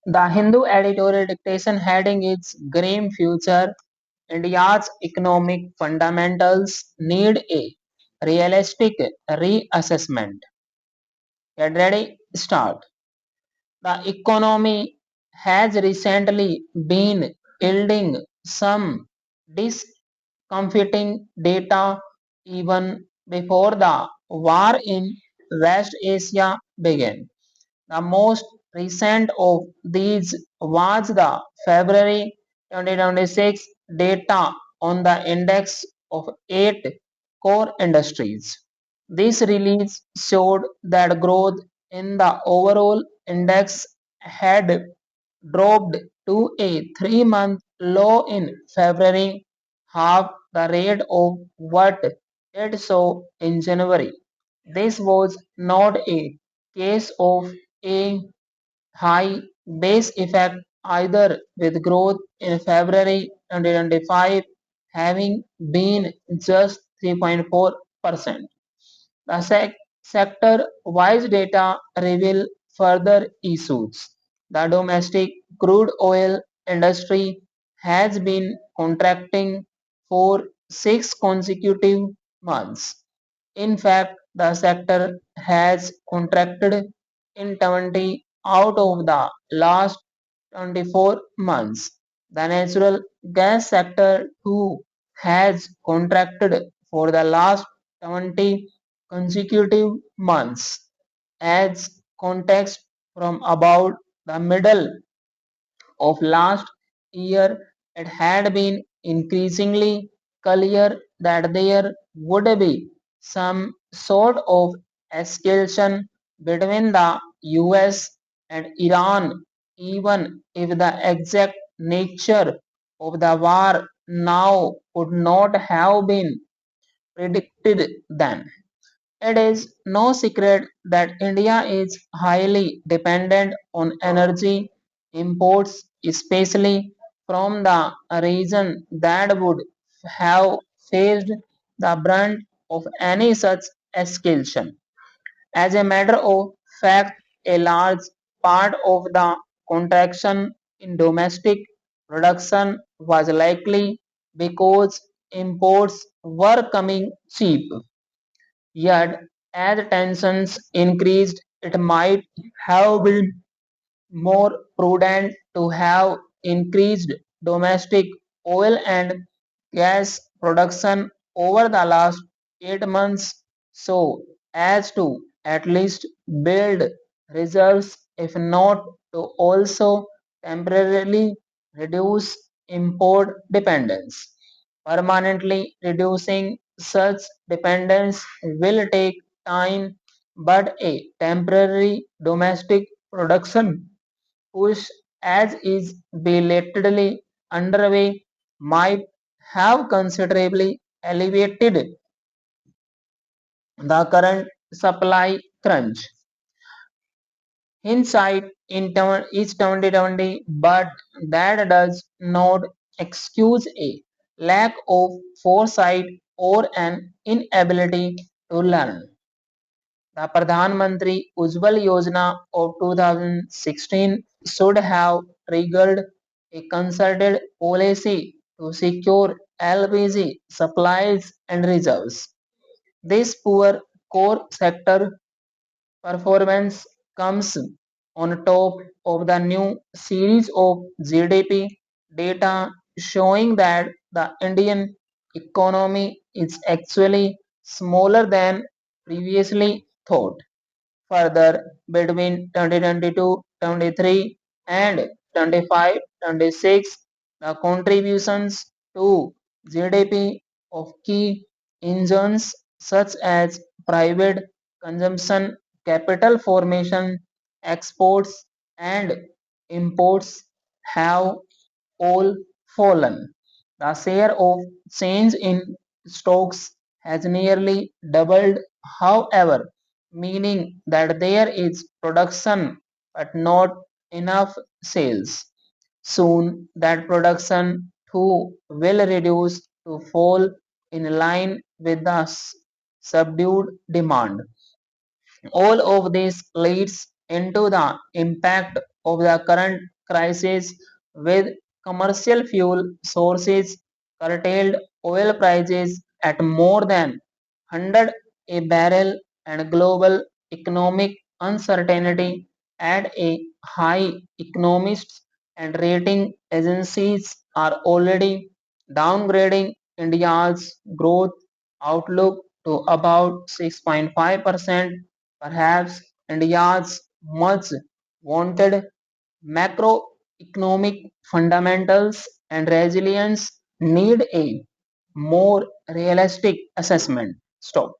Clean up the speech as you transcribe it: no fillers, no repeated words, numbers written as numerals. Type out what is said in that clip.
The Hindu editorial dictation heading is Grim Future. India's economic fundamentals need a realistic reassessment. Get ready? Start. The economy has recently been yielding some discomforting data even before the war in West Asia began. The most recent of these was the February 2026 data on the index of eight core industries. This release showed that growth in the overall index had dropped to a 3-month low in February, half the rate of what it saw in January. This was not a case of a high base effect either, with growth in February 2025 having been just 3.4%. The sector-wise data reveal further issues. The domestic crude oil industry has been contracting for 6 consecutive months. In fact, the sector has contracted in 20 out of the last 24 months. The natural gas sector too has contracted for the last 20 consecutive months. As context, from about the middle of last year, it had been increasingly clear that there would be some sort of escalation between the US and Iran, even if the exact nature of the war now could not have been predicted then. It is no secret that India is highly dependent on energy imports, especially from the region that would have faced the brunt of any such escalation. As a matter of fact, a large part of the contraction in domestic production was likely because imports were coming cheap. Yet, as tensions increased, it might have been more prudent to have increased domestic oil and gas production over the last 8 months so as to at least build reserves, if not to also temporarily reduce import dependence. Permanently reducing such dependence will take time, but a temporary domestic production push, as is belatedly underway, might have considerably alleviated the current supply crunch. Hindsight is 2020, but that does not excuse a lack of foresight or an inability to learn. The Pradhan Mantri Ujjwal Yojana of 2016 should have triggered a concerted policy to secure LPG supplies and reserves. This poor core sector performance comes on top of the new series of GDP data showing that the Indian economy is actually smaller than previously thought. Further, between 2022-23 and 25-26, the contributions to GDP of key engines such as private consumption, capital formation, exports, and imports have all fallen. The share of change in stocks has nearly doubled, however, meaning that there is production but not enough sales. Soon, that production too will reduce to fall in line with the subdued demand. All of this leads into the impact of the current crisis with commercial fuel sources, curtailed oil prices at more than 100 a barrel, and global economic uncertainty at a high. Economists and rating agencies are already downgrading India's growth outlook to about 6.5%. Perhaps India's much wanted macroeconomic fundamentals and resilience need a more realistic assessment. Stop.